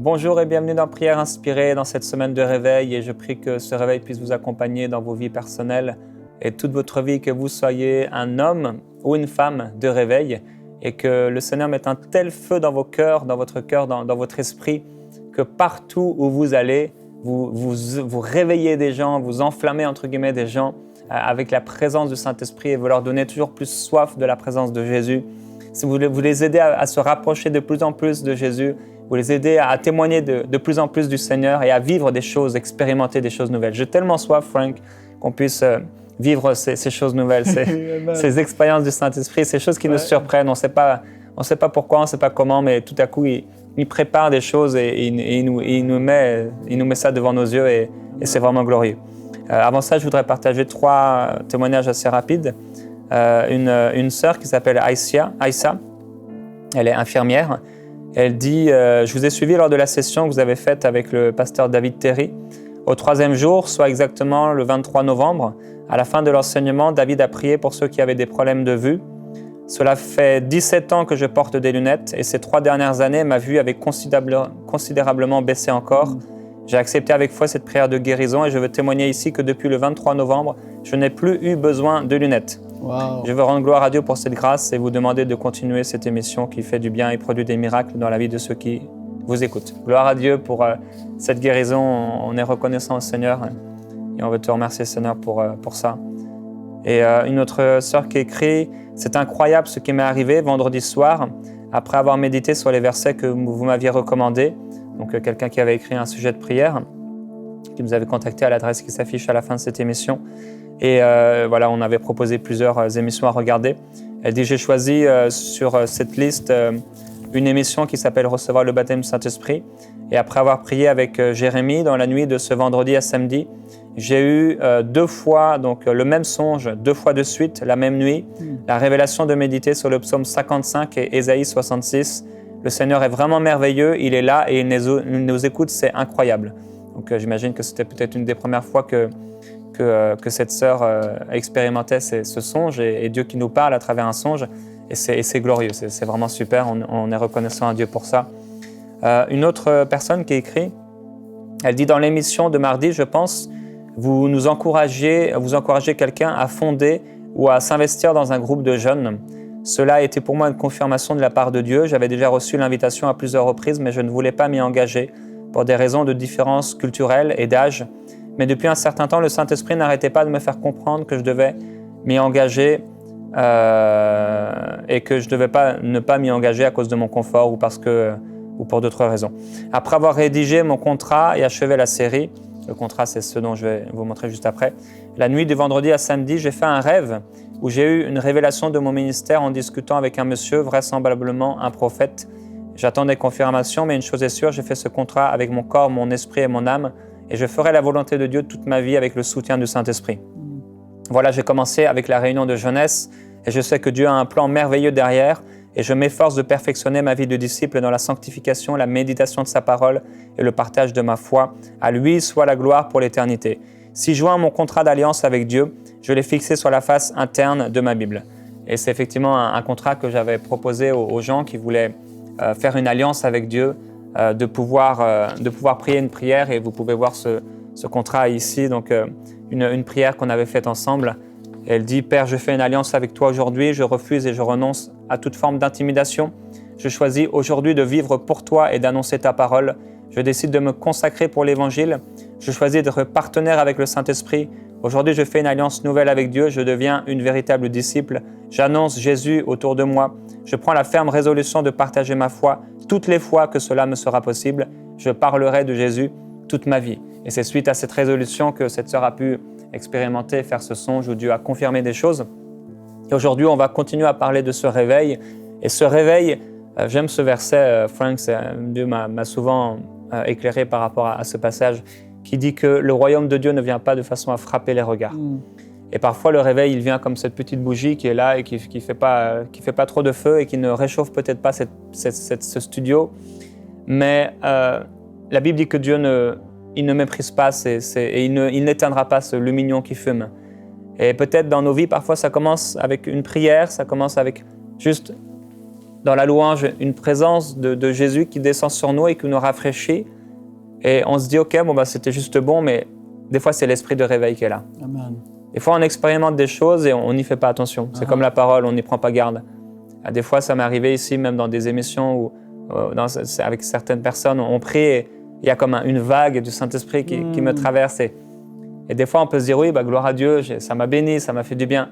Bonjour et bienvenue dans Prière Inspirée dans cette semaine de réveil et je prie que ce réveil puisse vous accompagner dans vos vies personnelles et toute votre vie, que vous soyez un homme ou une femme de réveil et que le Seigneur mette un tel feu dans vos cœurs, dans votre esprit, que partout où vous allez, vous réveillez des gens, vous enflammez entre guillemets des gens avec la présence du Saint-Esprit et vous leur donnez toujours plus soif de la présence de Jésus. Si vous les aidez à se rapprocher de plus en plus de Jésus, vous les aidez à témoigner de plus en plus du Seigneur et à vivre des choses, expérimenter des choses nouvelles. J'ai tellement soif, Frank, qu'on puisse vivre ces choses nouvelles, ces expériences du Saint-Esprit, ces choses qui nous surprennent. On ne sait pas pourquoi, on ne sait pas comment, mais tout à coup, il prépare des choses et il nous met ça devant nos yeux et c'est vraiment glorieux. Avant ça, je voudrais partager 3 témoignages assez rapides. Une sœur qui s'appelle Aïssa, elle est infirmière. Elle dit « Je vous ai suivi lors de la session que vous avez faite avec le pasteur David Terry. Au 3e jour, soit exactement le 23 novembre, à la fin de l'enseignement, David a prié pour ceux qui avaient des problèmes de vue. Cela fait 17 ans que je porte des lunettes et ces 3 dernières années, ma vue avait considérablement baissé encore. J'ai accepté avec foi cette prière de guérison et je veux témoigner ici que depuis le 23 novembre, je n'ai plus eu besoin de lunettes. Wow. Je veux rendre gloire à Dieu pour cette grâce et vous demander de continuer cette émission qui fait du bien et produit des miracles dans la vie de ceux qui vous écoutent. Gloire à Dieu pour cette guérison. On est reconnaissant au Seigneur et on veut te remercier, Seigneur, pour ça. Et une autre sœur qui écrit « C'est incroyable ce qui m'est arrivé vendredi soir après avoir médité sur les versets que vous m'aviez recommandés. » Donc quelqu'un qui avait écrit un sujet de prière, qui nous avait contacté à l'adresse qui s'affiche à la fin de cette émission. Et voilà, on avait proposé plusieurs émissions à regarder. Elle dit « J'ai choisi sur cette liste une émission qui s'appelle « Recevoir le baptême du Saint-Esprit ». Et après avoir prié avec Jérémie dans la nuit de ce vendredi à samedi, j'ai eu 2 fois donc, le même songe, 2 fois de suite, la même nuit, la révélation de méditer sur le psaume 55 et Ésaïe 66. Le Seigneur est vraiment merveilleux, il est là et il nous écoute, c'est incroyable. Donc j'imagine que c'était peut-être une des premières fois que cette sœur expérimentait ce songe et Dieu qui nous parle à travers un songe. Et c'est glorieux, c'est vraiment super, on est reconnaissant à Dieu pour ça. Une autre personne qui écrit, elle dit « Dans l'émission de mardi, je pense, vous encouragez quelqu'un à fonder ou à s'investir dans un groupe de jeunes. Cela a été pour moi une confirmation de la part de Dieu. J'avais déjà reçu l'invitation à plusieurs reprises, mais je ne voulais pas m'y engager pour des raisons de différence culturelle et d'âge. Mais depuis un certain temps, le Saint-Esprit n'arrêtait pas de me faire comprendre que je devais m'y engager et que je ne devais ne pas m'y engager à cause de mon confort ou pour d'autres raisons. Après avoir rédigé mon contrat et achevé la série, le contrat c'est ce dont je vais vous montrer juste après, la nuit de vendredi à samedi, j'ai fait un rêve où j'ai eu une révélation de mon ministère en discutant avec un monsieur, vraisemblablement un prophète. J'attends des confirmations, mais une chose est sûre, j'ai fait ce contrat avec mon corps, mon esprit et mon âme, et je ferai la volonté de Dieu toute ma vie avec le soutien du Saint-Esprit. Voilà, j'ai commencé avec la réunion de jeunesse, et je sais que Dieu a un plan merveilleux derrière, et je m'efforce de perfectionner ma vie de disciple dans la sanctification, la méditation de sa parole et le partage de ma foi. À lui soit la gloire pour l'éternité. Si je joins mon contrat d'alliance avec Dieu, je l'ai fixé sur la face interne de ma Bible. Et c'est effectivement un contrat que j'avais proposé aux gens qui voulaient faire une alliance avec Dieu, de pouvoir prier une prière. Et vous pouvez voir ce contrat ici, donc une prière qu'on avait faite ensemble. Elle dit « Père, je fais une alliance avec toi aujourd'hui, je refuse et je renonce à toute forme d'intimidation. Je choisis aujourd'hui de vivre pour toi et d'annoncer ta parole. Je décide de me consacrer pour l'Évangile. Je choisis d'être partenaire avec le Saint-Esprit. Aujourd'hui, je fais une alliance nouvelle avec Dieu. Je deviens une véritable disciple. J'annonce Jésus autour de moi. Je prends la ferme résolution de partager ma foi toutes les fois que cela me sera possible. Je parlerai de Jésus toute ma vie. » Et c'est suite à cette résolution que cette sœur a pu expérimenter, faire ce songe où Dieu a confirmé des choses. Et aujourd'hui, on va continuer à parler de ce réveil. Et ce réveil, j'aime ce verset, Frank, Dieu m'a souvent éclairé par rapport à ce passage qui dit que le royaume de Dieu ne vient pas de façon à frapper les regards. Et parfois, le réveil, il vient comme cette petite bougie qui est là et qui fait pas trop de feu et qui ne réchauffe peut-être pas ce studio. Mais la Bible dit que Dieu il ne méprise pas et il n'éteindra pas ce lumignon qui fume. Et peut-être dans nos vies, parfois, ça commence avec une prière, ça commence avec juste dans la louange une présence de Jésus qui descend sur nous et qui nous rafraîchit. Et on se dit, OK, c'était juste bon, mais des fois, c'est l'esprit de réveil qui est là. Amen. Des fois, on expérimente des choses et on n'y fait pas attention. C'est comme la parole, on n'y prend pas garde. Des fois, ça m'est arrivé ici, même dans des émissions où, avec certaines personnes, on prie et il y a comme une vague du Saint-Esprit qui me traverse. Et des fois, on peut se dire, oui, gloire à Dieu, ça m'a béni, ça m'a fait du bien,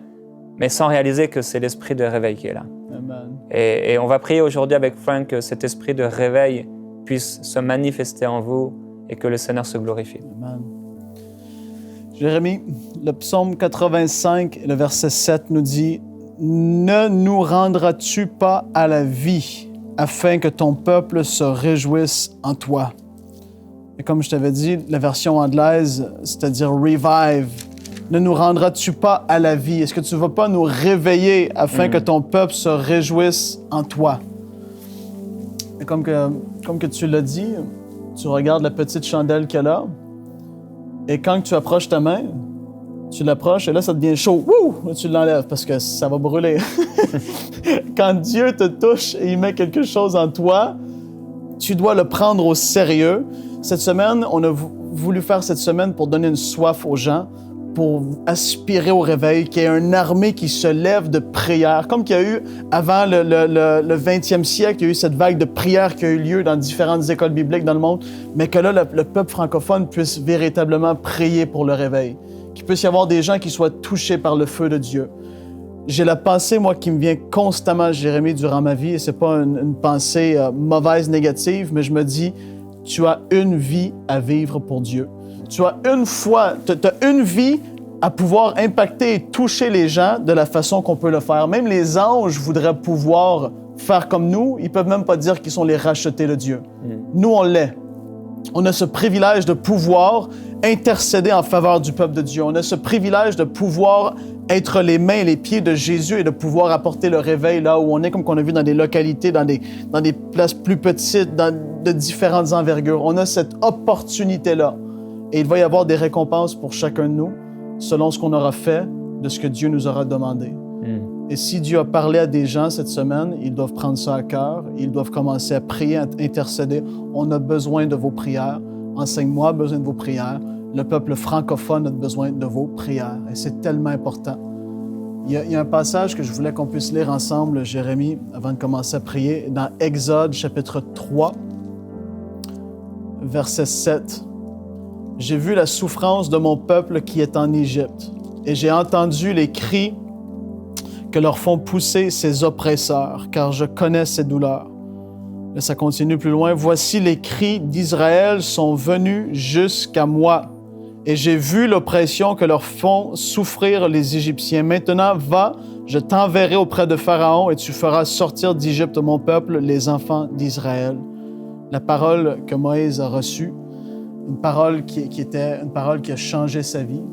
mais sans réaliser que c'est l'esprit de réveil qui est là. Amen. Et on va prier aujourd'hui avec Frank que cet esprit de réveil puisse se manifester en vous et que le Seigneur se glorifie. Amen. Jérémie, le psaume 85, le verset 7 nous dit « Ne nous rendras-tu pas à la vie afin que ton peuple se réjouisse en toi? » Et comme je t'avais dit, la version anglaise, c'est-à-dire « revive ». Ne nous rendras-tu pas à la vie? Est-ce que tu ne vas pas nous réveiller afin que ton peuple se réjouisse en toi? Et comme que tu l'as dit, tu regardes la petite chandelle qu'elle a, et quand tu approches ta main, tu l'approches et là, ça devient chaud. Wouh! Là, tu l'enlèves parce que ça va brûler. Quand Dieu te touche et il met quelque chose en toi, tu dois le prendre au sérieux. Cette semaine, on a voulu faire cette semaine pour donner une soif aux gens, pour aspirer au réveil, qu'il y ait une armée qui se lève de prière, comme qu'il y a eu avant le 20e siècle, il y a eu cette vague de prière qui a eu lieu dans différentes écoles bibliques dans le monde, mais que là, le peuple francophone puisse véritablement prier pour le réveil, qu'il puisse y avoir des gens qui soient touchés par le feu de Dieu. J'ai la pensée, moi, qui me vient constamment, Jérémie, durant ma vie, et c'est pas une pensée mauvaise, négative, mais je me dis, tu as une vie à vivre pour Dieu. Tu as une vie à pouvoir impacter et toucher les gens de la façon qu'on peut le faire. Même les anges voudraient pouvoir faire comme nous. Ils peuvent même pas dire qu'ils sont les rachetés de Dieu. Nous, on l'est. On a ce privilège de pouvoir intercéder en faveur du peuple de Dieu. On a ce privilège de pouvoir être les mains et les pieds de Jésus et de pouvoir apporter le réveil là où on est, comme qu'on a vu dans des localités, dans des places plus petites, de différentes envergures. On a cette opportunité-là. Et il va y avoir des récompenses pour chacun de nous, selon ce qu'on aura fait, de ce que Dieu nous aura demandé. Et si Dieu a parlé à des gens cette semaine, ils doivent prendre ça à cœur, ils doivent commencer à prier, à intercéder. On a besoin de vos prières. Enseigne-moi a besoin de vos prières. Le peuple francophone a besoin de vos prières. Et c'est tellement important. Il y a un passage que je voulais qu'on puisse lire ensemble, Jérémie, avant de commencer à prier, dans Exode, chapitre 3, verset 7. « J'ai vu la souffrance de mon peuple qui est en Égypte, et j'ai entendu les cris que leur font pousser ses oppresseurs, car je connais ses douleurs. » Là, ça continue plus loin. « Voici les cris d'Israël sont venus jusqu'à moi, et j'ai vu l'oppression que leur font souffrir les Égyptiens. Maintenant, va, je t'enverrai auprès de Pharaon, et tu feras sortir d'Égypte mon peuple, les enfants d'Israël. » La parole que Moïse a reçue, une parole qui était une parole qui a changé sa vie.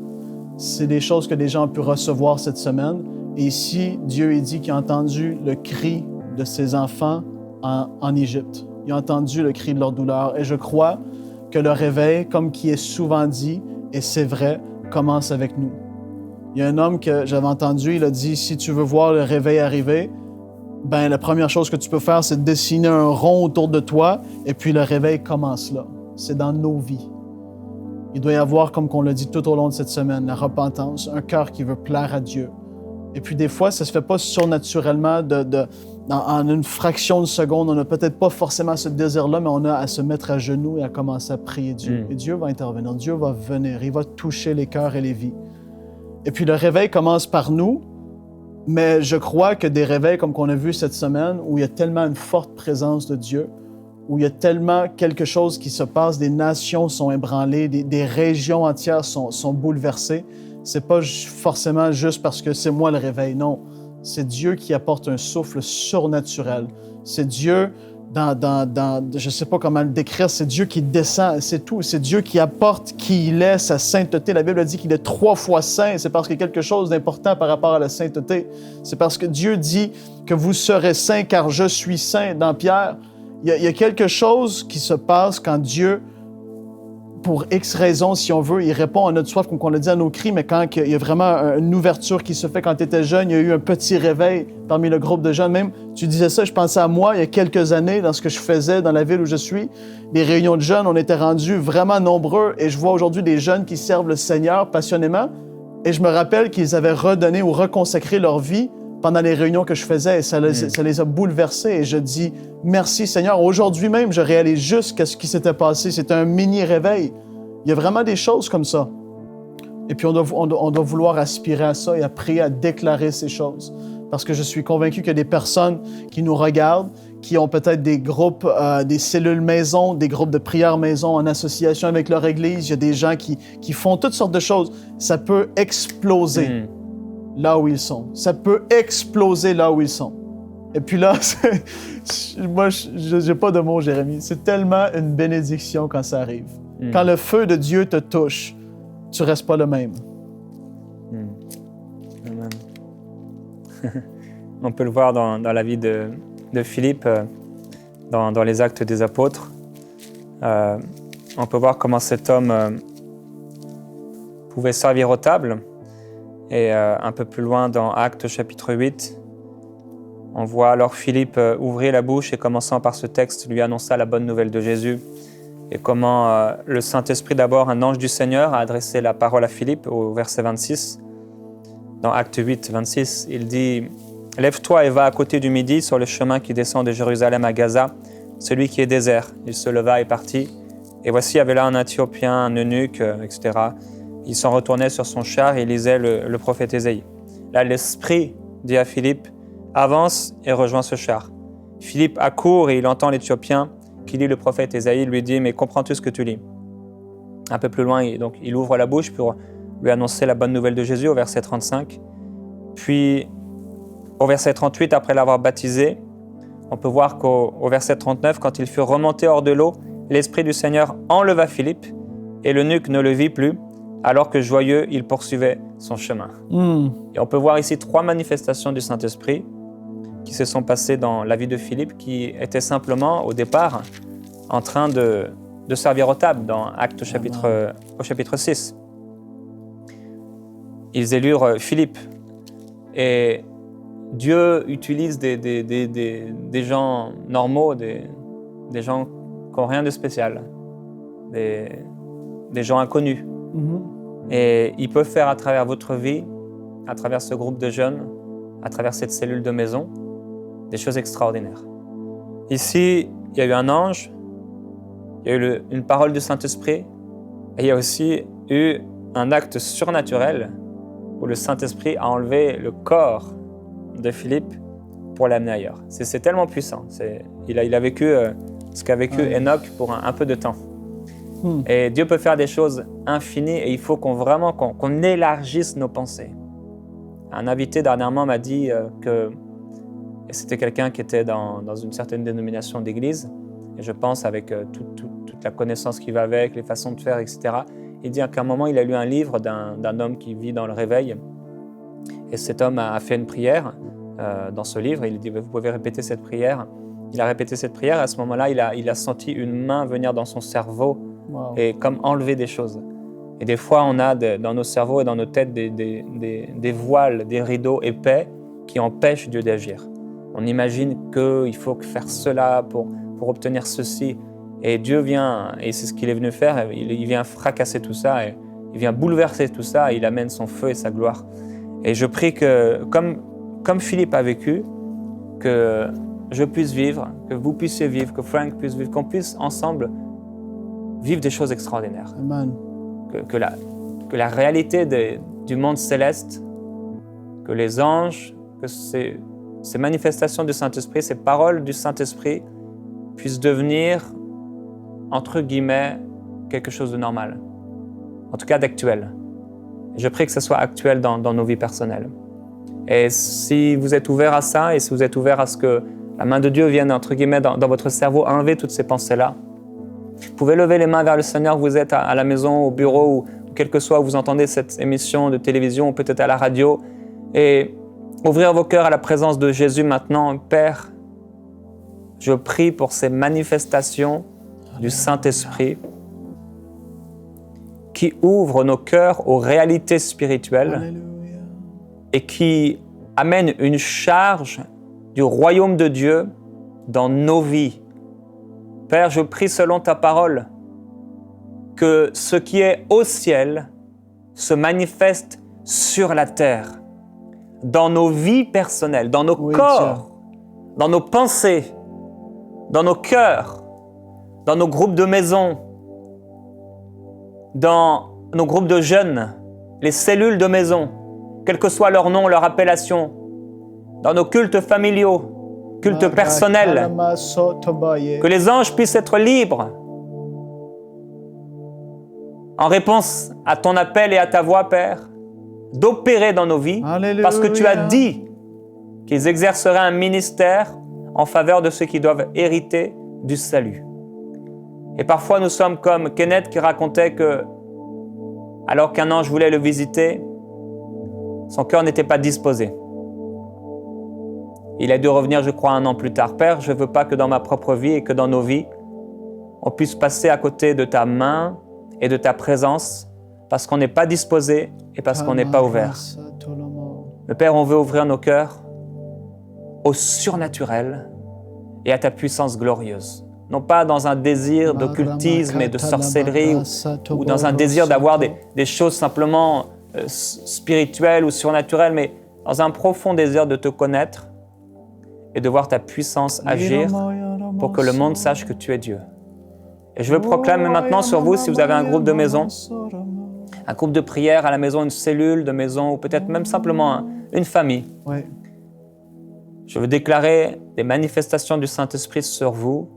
C'est des choses que les gens ont pu recevoir cette semaine. Et ici, Dieu dit qu'il a entendu le cri de ses enfants en Égypte. Il a entendu le cri de leur douleur. Et je crois que le réveil, comme qui est souvent dit, et c'est vrai, commence avec nous. Il y a un homme que j'avais entendu, il a dit, si tu veux voir le réveil arriver, ben la première chose que tu peux faire, c'est de dessiner un rond autour de toi, et puis le réveil commence là. C'est dans nos vies. Il doit y avoir, comme on l'a dit tout au long de cette semaine, la repentance, un cœur qui veut plaire à Dieu. Et puis des fois, ça ne se fait pas surnaturellement en une fraction de seconde. On n'a peut-être pas forcément ce désir-là, mais on a à se mettre à genoux et à commencer à prier Dieu. Et Dieu va intervenir, Dieu va venir, il va toucher les cœurs et les vies. Et puis le réveil commence par nous, mais je crois que des réveils comme qu'on a vu cette semaine, où il y a tellement une forte présence de Dieu, où il y a tellement quelque chose qui se passe, des nations sont ébranlées, des régions entières sont bouleversées. C'est pas forcément juste parce que c'est moi le réveil, non. C'est Dieu qui apporte un souffle surnaturel. C'est Dieu je sais pas comment le décrire, c'est Dieu qui descend, c'est tout. C'est Dieu qui apporte qui il est, sa sainteté. La Bible dit qu'il est 3 fois saint. C'est parce qu'il y a quelque chose d'important par rapport à la sainteté. C'est parce que Dieu dit que vous serez saints car je suis saint dans Pierre. Il y a quelque chose qui se passe quand Dieu pour X raisons, si on veut, il répond à notre soif, comme on l'a dit, à nos cris, mais quand il y a vraiment une ouverture qui se fait quand tu étais jeune, il y a eu un petit réveil parmi le groupe de jeunes. Même, tu disais ça, je pensais à moi, il y a quelques années, dans ce que je faisais dans la ville où je suis, les réunions de jeunes, on était rendus vraiment nombreux, et je vois aujourd'hui des jeunes qui servent le Seigneur passionnément, et je me rappelle qu'ils avaient redonné ou reconsacré leur vie pendant les réunions que je faisais, et ça les a bouleversés, et je dis merci Seigneur. Aujourd'hui même, je réalise juste ce qui s'était passé. C'était un mini-réveil. Il y a vraiment des choses comme ça. Et puis on doit vouloir aspirer à ça et à prier, à déclarer ces choses. Parce que je suis convaincu qu'il y a des personnes qui nous regardent, qui ont peut-être des groupes, des cellules maison, des groupes de prière maison en association avec leur église. Il y a des gens qui font toutes sortes de choses. Ça peut exploser là où ils sont. Ça peut exploser là où ils sont. Et puis là, moi, je n'ai pas de mots, Jérémie. C'est tellement une bénédiction quand ça arrive. Quand le feu de Dieu te touche, tu ne restes pas le même. Amen. On peut le voir dans la vie de Philippe, dans les Actes des Apôtres. On peut voir comment cet homme pouvait servir aux tables. Et un peu plus loin, dans Actes chapitre 8, on voit alors Philippe ouvrir la bouche et commençant par ce texte, lui annonça la bonne nouvelle de Jésus. Et comment le Saint-Esprit, d'abord, un ange du Seigneur, a adressé la parole à Philippe au verset 26. Dans Acte 8, 26, il dit « Lève-toi et va à côté du midi sur le chemin qui descend de Jérusalem à Gaza, celui qui est désert. » Il se leva et partit. Et voici, il y avait là un Éthiopien, un eunuque, etc. Il s'en retournait sur son char et lisait le prophète Ésaïe. Là, l'Esprit dit à Philippe « Avance et rejoins ce char. » Philippe accourt et il entend l'Éthiopien qui lit le prophète Ésaïe. Il lui dit « Mais comprends-tu ce que tu lis ?» Un peu plus loin, il ouvre la bouche pour lui annoncer la bonne nouvelle de Jésus au verset 35. Puis, au verset 38, après l'avoir baptisé, on peut voir qu'au verset 39, quand ils furent remontés hors de l'eau, l'Esprit du Seigneur enleva Philippe et l'eunuque ne le vit plus, alors que joyeux, il poursuivait son chemin. Et on peut voir ici 3 manifestations du Saint-Esprit qui se sont passées dans la vie de Philippe, qui était simplement, au départ, en train de servir aux tables, dans Actes au chapitre 6. Ils élurent Philippe. Et Dieu utilise des gens normaux, des gens qui n'ont rien de spécial, des gens inconnus. Et il peut faire à travers votre vie, à travers ce groupe de jeunes, à travers cette cellule de maison, des choses extraordinaires. Ici, il y a eu un ange, il y a eu une parole du Saint-Esprit, et il y a aussi eu un acte surnaturel où le Saint-Esprit a enlevé le corps de Philippe pour l'amener ailleurs. C'est tellement puissant. Il a vécu ce qu'a vécu Enoch pour un peu de temps. Et Dieu peut faire des choses infinies et il faut qu'on élargisse nos pensées. Un invité dernièrement m'a dit que c'était quelqu'un qui était dans une certaine dénomination d'église, et je pense avec toute la connaissance qui va avec, les façons de faire, etc. Il dit qu'à un moment, il a lu un livre d'un homme qui vit dans le réveil, et cet homme a fait une prière dans ce livre. Il dit « Vous pouvez répéter cette prière ». Il a répété cette prière, et à ce moment-là, il a senti une main venir dans son cerveau, et comme enlever des choses. Et des fois, on a dans nos cerveaux et dans nos têtes des voiles, des rideaux épais qui empêchent Dieu d'agir. On imagine qu'il faut faire cela pour obtenir ceci. Et Dieu vient, et c'est ce qu'il est venu faire, il vient fracasser tout ça, et il vient bouleverser tout ça, et il amène son feu et sa gloire. Et je prie que, comme Philippe a vécu, que je puisse vivre, que vous puissiez vivre, que Frank puisse vivre, qu'on puisse ensemble vivre des choses extraordinaires. Amen. Que la réalité du monde céleste, que les anges, que ces manifestations du Saint-Esprit, ces paroles du Saint-Esprit puissent devenir, entre guillemets, quelque chose de normal. En tout cas d'actuel. Je prie que ce soit actuel dans nos vies personnelles. Et si vous êtes ouvert à ça, et si vous êtes ouvert à ce que la main de Dieu vienne, entre guillemets, dans votre cerveau, enlever toutes ces pensées-là, vous pouvez lever les mains vers le Seigneur, vous êtes à la maison, au bureau, ou quel que soit où vous entendez cette émission de télévision, ou peut-être à la radio, et ouvrir vos cœurs à la présence de Jésus maintenant. Père, je prie pour ces manifestations du Saint-Esprit qui ouvre nos cœurs aux réalités spirituelles Alléluia. et qui amène une charge du royaume de Dieu dans nos vies. Père, je prie selon ta parole que ce qui est au ciel se manifeste sur la terre, dans nos vies personnelles, dans nos corps, dans nos pensées, dans nos cœurs, dans nos groupes de maison, dans nos groupes de jeunes, les cellules de maison, quel que soit leur nom, leur appellation, dans nos cultes familiaux, cultes personnels, que les anges puissent être libres en réponse à ton appel et à ta voix, Père, d'opérer dans nos vies, parce que tu as dit qu'ils exerceraient un ministère en faveur de ceux qui doivent hériter du salut. Et parfois, nous sommes comme Kenneth qui racontait que, alors qu'un ange voulait le visiter, son cœur n'était pas disposé. Il a dû revenir, je crois, 1 an plus tard. Père, je ne veux pas que dans ma propre vie et que dans nos vies, on puisse passer à côté de ta main et de ta présence parce qu'on n'est pas disposé et parce qu'on n'est pas ouvert. Mais Père, on veut ouvrir nos cœurs au surnaturel et à ta puissance glorieuse. Non pas dans un désir d'occultisme et de sorcellerie ou dans un désir d'avoir des choses simplement spirituelles ou surnaturelles, mais dans un profond désir de te connaître et de voir ta puissance agir pour que le monde sache que tu es Dieu. Et je veux proclamer maintenant sur vous, si vous avez un groupe de maison, un groupe de prière à la maison, une cellule de maison ou peut-être même simplement une famille. Oui. Je veux déclarer des manifestations du Saint-Esprit sur vous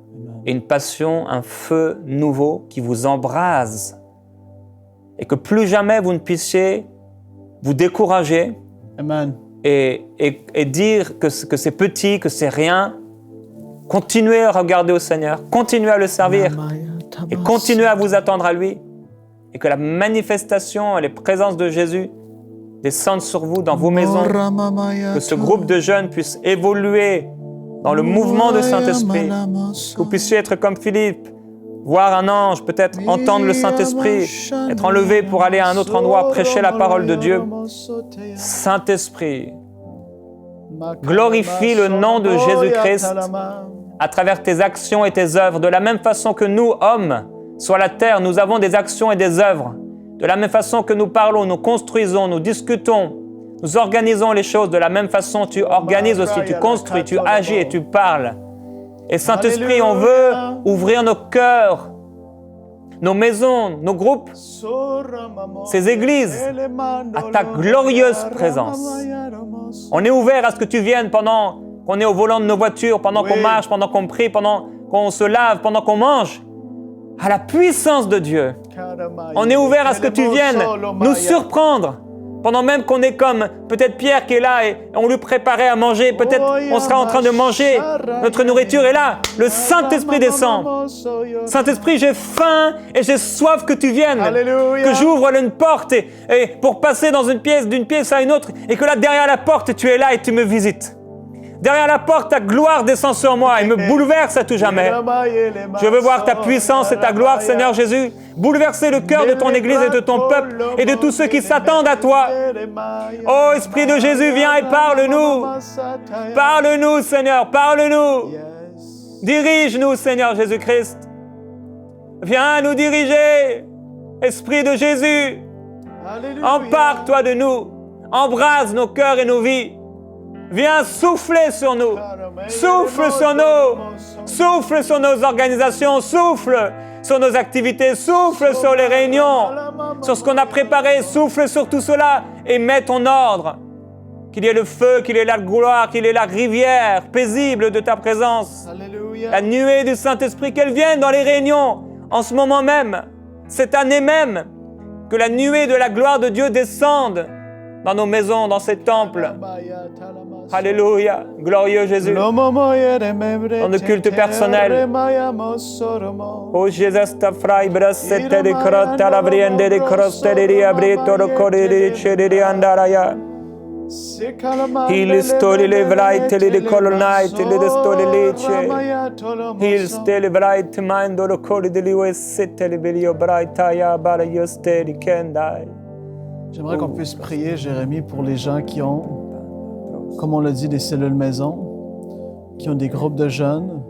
et une passion, un feu nouveau qui vous embrase et que plus jamais vous ne puissiez vous décourager Amen. et dire que c'est petit, que c'est rien. Continuez à regarder au Seigneur, continuez à le servir et continuez à vous attendre à lui et que la manifestation et les présences de Jésus descendent sur vous dans vos maisons, que ce groupe de jeunes puisse évoluer dans le mouvement du Saint-Esprit, que vous puissiez être comme Philippe, voir un ange, peut-être entendre le Saint-Esprit, être enlevé pour aller à un autre endroit, prêcher la parole de Dieu. Saint-Esprit, glorifie le nom de Jésus-Christ à travers tes actions et tes œuvres. De la même façon que nous, hommes, sur la terre, nous avons des actions et des œuvres. De la même façon que nous parlons, nous construisons, nous discutons, nous organisons les choses. De la même façon, tu organises aussi, tu construis, tu agis et tu parles. Et Saint-Esprit, on veut ouvrir nos cœurs, nos maisons, nos groupes, ces églises, à ta glorieuse présence. On est ouvert à ce que tu viennes pendant qu'on est au volant de nos voitures, pendant qu'on marche, pendant qu'on prie, pendant qu'on se lave, pendant qu'on mange, à la puissance de Dieu. On est ouvert à ce que tu viennes nous surprendre, pendant même qu'on est comme peut-être Pierre qui est là et on lui préparait à manger, peut-être on sera en train de manger notre nourriture et là, le Saint-Esprit descend. Saint-Esprit, j'ai faim et j'ai soif que tu viennes, que j'ouvre une porte et pour passer dans une pièce, d'une pièce à une autre et que là, derrière la porte, tu es là et tu me visites. Derrière la porte, ta gloire descend sur moi et me bouleverse à tout jamais. Je veux voir ta puissance et ta gloire, Seigneur Jésus, bouleverser le cœur de ton Église et de ton peuple et de tous ceux qui s'attendent à toi. Oh, Esprit de Jésus, viens et parle-nous. Parle-nous, Seigneur, parle-nous. Dirige-nous, Seigneur Jésus-Christ. Viens nous diriger, Esprit de Jésus. Empare-toi de nous. Embrase nos cœurs et nos vies. Viens souffler sur nous, souffle sur nos organisations, souffle sur nos activités, souffle sur les réunions, sur ce qu'on a préparé, souffle sur tout cela et mets ton ordre. Qu'il y ait le feu, qu'il y ait la gloire, qu'il y ait la rivière paisible de ta présence, la nuée du Saint-Esprit, qu'elle vienne dans les réunions en ce moment même, cette année même, que la nuée de la gloire de Dieu descende dans nos maisons, dans ces temples. Alléluia, glorieux Jésus. Dans le culte personnel. Oh Jésus, ta frai brassette de crotte à la briende de crosteria brito de corri de cheria andaraya. Il stoli le vraite le colonnite le stoli lice. Il steli vraite mando lo coli de liuesette le belio braitaya bara io steli kendai. J'aimerais qu'on puisse prier, Jérémie, pour les gens qui ont, comme on l'a dit, des cellules maison, qui ont des groupes de jeunes,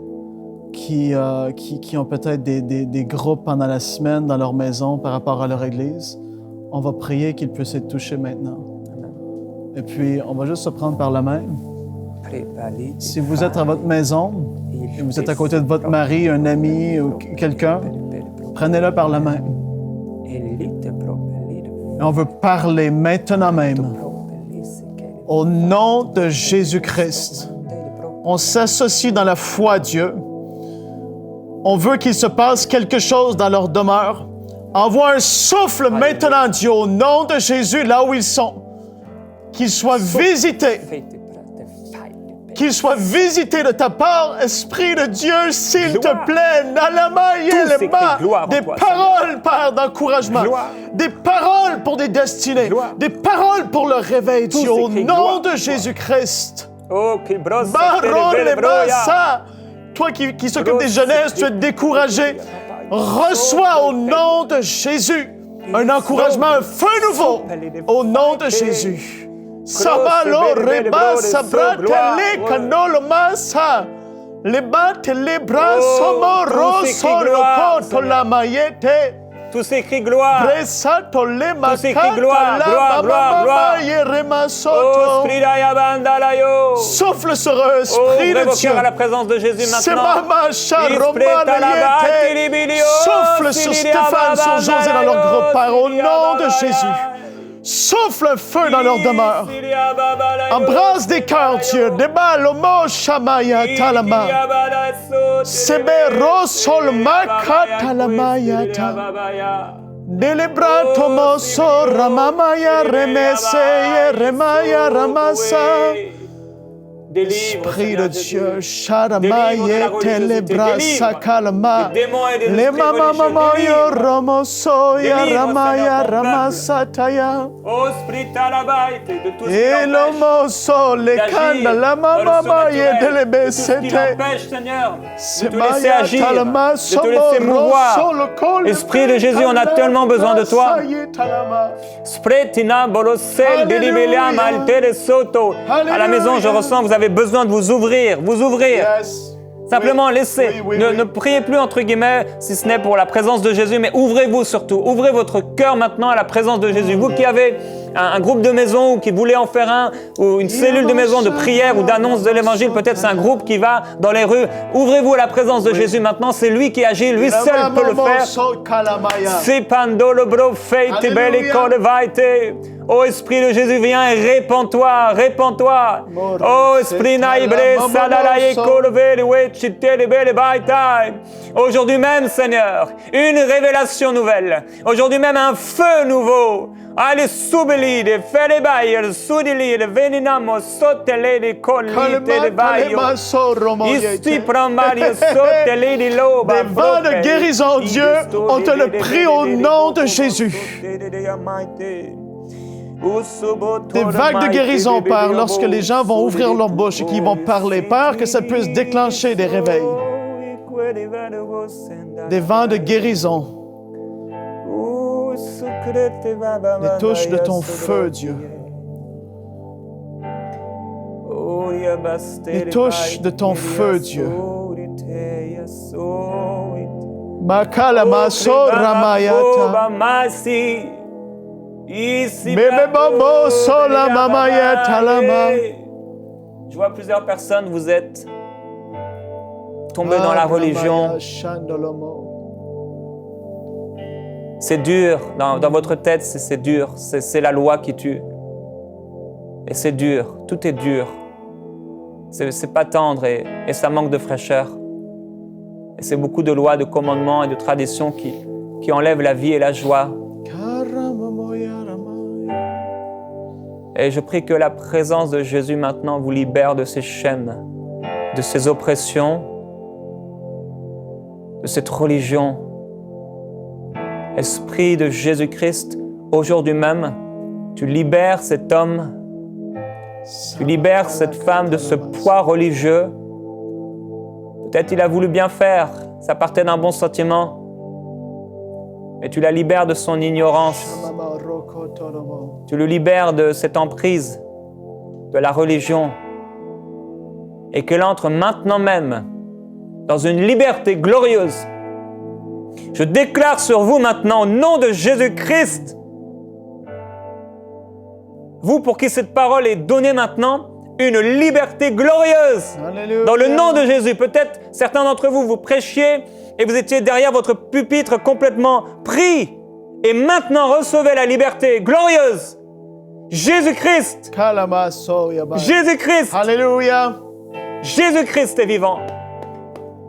qui ont peut-être des groupes pendant la semaine dans leur maison par rapport à leur église. On va prier qu'ils puissent être touchés maintenant. Et puis, on va juste se prendre par la main. Si vous êtes à votre maison et vous êtes à côté de votre mari, un ami ou quelqu'un, prenez-le par la main. Et on veut parler maintenant même. Au nom de Jésus-Christ, on s'associe dans la foi à Dieu. On veut qu'il se passe quelque chose dans leur demeure. Envoie un souffle maintenant, Dieu, au nom de Jésus, là où ils sont. Qu'ils soient visités. Qu'ils soient visités de ta part, Esprit de Dieu, s'il te plaît. Des paroles, Père, d'encouragement. Des paroles pour des destinées. Des paroles pour le réveil, Dieu, au nom de Jésus-Christ. Toi qui s'occupe des jeunesses, tu es découragé. Reçois au nom de Jésus un encouragement, un feu nouveau au nom de Jésus. Sabalo reba sabratele kanolo masa lebate lebra somoro solo koto la mayete. Tous ces cris gloire. Tous ces cris gloire, gloire, gloire. Oh, souffle sur eux, Esprit de Dieu. À la présence de Jésus maintenant. Souffle sur Stéphane, sur José dans leur groupe, Père, au nom de Jésus. Souffle un feu dans leur demeure. Embrasse des cœurs, Dieu. Debalomo shamaya talama. Sebero solma katalamayata. Delebrato moso ramamaya remese remaya ramasa. Esprit de Dieu, Shadamaye, Telebra, Sakalama, Le Mama Mama Yo Romoso, Yaramaya, Ramasataya, Elomoso, Le Kanda, La Mama Ye, Delebesete, de te laisser agir, de te laisser mouvoir. Esprit de Jésus, on a tellement besoin de toi. Spretina bolosel delibeliam altere soto. À la maison, je ressens que vous avez besoin de vous ouvrir. Simplement, laissez. Ne priez plus, entre guillemets, si ce n'est pour la présence de Jésus, mais ouvrez-vous surtout. Ouvrez votre cœur maintenant à la présence de Jésus. Vous qui avez un groupe de maison ou qui voulez en faire un, ou une cellule de maison de prière ou d'annonce de l'Évangile, peut-être c'est un groupe qui va dans les rues. Ouvrez-vous à la présence de Jésus maintenant. C'est lui qui agit, lui seul peut le faire. Oh Esprit de Jésus, viens et répands-toi, répands-toi. Oh Esprit naïbre, sadalaye kolve, wechite baitai. Aujourd'hui même, Seigneur, une révélation nouvelle. Aujourd'hui même, un feu nouveau. Allez, subelide, felebayer, sudilide, veninamo, sotelede, colite, baio. Ici, pramario, sotelede, loba. Des vents de guérison, Dieu, on te le prie au nom de Jésus. Des vagues de guérison, Père, lorsque les gens vont ouvrir leur bouche et qu'ils vont parler. Père, que ça puisse déclencher des réveils. Des vents de guérison. Les touches de ton feu, Dieu. Les touches de ton feu, Dieu. Makalamaso ramayata. Je vois plusieurs personnes, vous êtes tombés dans la religion. C'est dur, dans votre tête, c'est dur, c'est la loi qui tue. Et c'est dur, tout est dur. C'est pas tendre et ça manque de fraîcheur. Et c'est beaucoup de lois, de commandements et de traditions qui enlèvent la vie et la joie. Et je prie que la présence de Jésus maintenant vous libère de ces chaînes, de ces oppressions, de cette religion. Esprit de Jésus-Christ, aujourd'hui même, tu libères cet homme Tu libères cette femme de ce poids religieux. Peut-être il a voulu bien faire, ça partait d'un bon sentiment. Mais tu la libères de son ignorance. Tu le libères de cette emprise, de la religion. Et qu'elle entre maintenant même dans une liberté glorieuse. Je déclare sur vous maintenant, au nom de Jésus-Christ, vous pour qui cette parole est donnée maintenant, une liberté glorieuse. Alléluia. Dans le nom de Jésus. Peut-être certains d'entre vous, vous prêchiez et vous étiez derrière votre pupitre complètement pris. Et maintenant, recevez la liberté glorieuse. Jésus-Christ. Jésus-Christ. Alléluia. Jésus-Christ est vivant.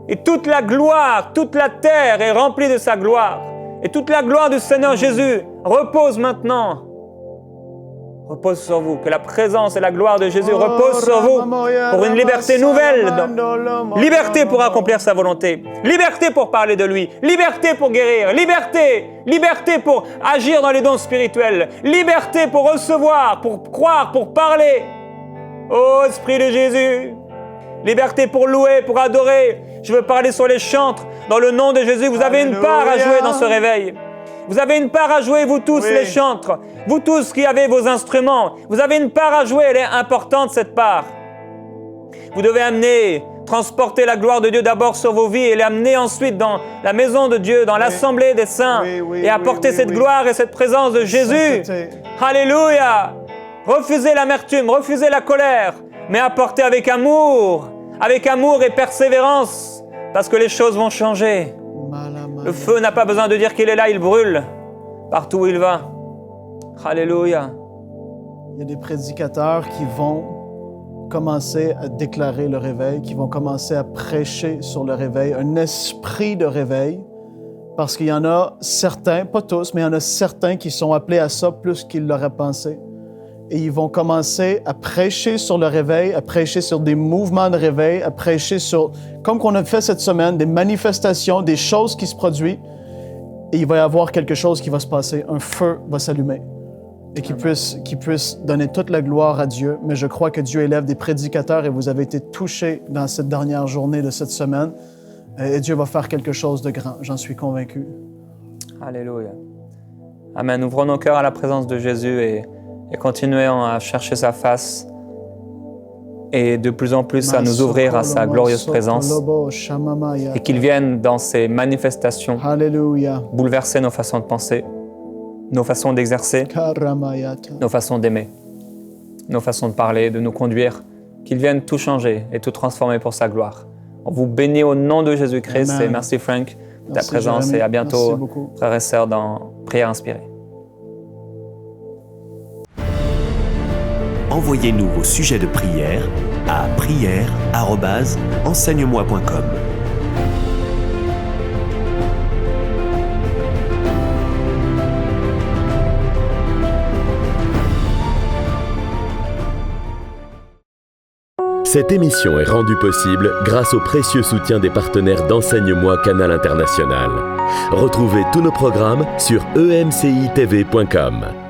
Et toute la gloire, toute la terre est remplie de sa gloire. Et toute la gloire du Seigneur Jésus repose maintenant. Repose sur vous. Que la présence et la gloire de Jésus reposent sur vous pour une liberté nouvelle. Liberté pour accomplir sa volonté. Liberté pour parler de lui. Liberté pour guérir. Liberté. Liberté pour agir dans les dons spirituels. Liberté pour recevoir, pour croire, pour parler. Ô Esprit de Jésus. Liberté pour louer, pour adorer. Je veux parler sur les chantres. Dans le nom de Jésus, vous avez une part à jouer dans ce réveil. Vous avez une part à jouer, vous tous les chantres. Vous tous qui avez vos instruments. Vous avez une part à jouer, elle est importante cette part. Vous devez amener, transporter la gloire de Dieu d'abord sur vos vies et l'amener ensuite dans la maison de Dieu, dans l'assemblée des saints et apporter cette gloire et cette présence de Jésus. Alléluia. Refusez l'amertume, refusez la colère, mais apportez avec amour et persévérance, parce que les choses vont changer. Le feu n'a pas besoin de dire qu'il est là, il brûle partout où il va. Alléluia. Il y a des prédicateurs qui vont commencer à déclarer le réveil, qui vont commencer à prêcher sur le réveil, un esprit de réveil, parce qu'il y en a certains, pas tous, mais il y en a certains qui sont appelés à ça plus qu'ils l'auraient pensé. Et ils vont commencer à prêcher sur le réveil, à prêcher sur des mouvements de réveil, à prêcher sur, comme qu'on a fait cette semaine, des manifestations, des choses qui se produisent. Et il va y avoir quelque chose qui va se passer. Un feu va s'allumer. Et qui puisse donner toute la gloire à Dieu. Mais je crois que Dieu élève des prédicateurs et vous avez été touchés dans cette dernière journée de cette semaine. Et Dieu va faire quelque chose de grand. J'en suis convaincu. Alléluia. Amen. Ouvrons nos cœurs à la présence de Jésus et continuons à chercher sa face et de plus en plus à nous ouvrir à sa glorieuse présence et qu'il vienne dans ses manifestations bouleverser nos façons de penser, nos façons d'exercer, nos façons d'aimer, nos façons de parler, de nous conduire, qu'il vienne tout changer et tout transformer pour sa gloire. On vous bénit au nom de Jésus-Christ. Et merci Frank de ta présence, Jérémy. Et à bientôt frères et sœurs dans Prière Inspirée. Envoyez-nous vos sujets de prière à prière@enseigne-moi.com. Cette émission est rendue possible grâce au précieux soutien des partenaires d'Enseigne-moi Canal International. Retrouvez tous nos programmes sur emcitv.com.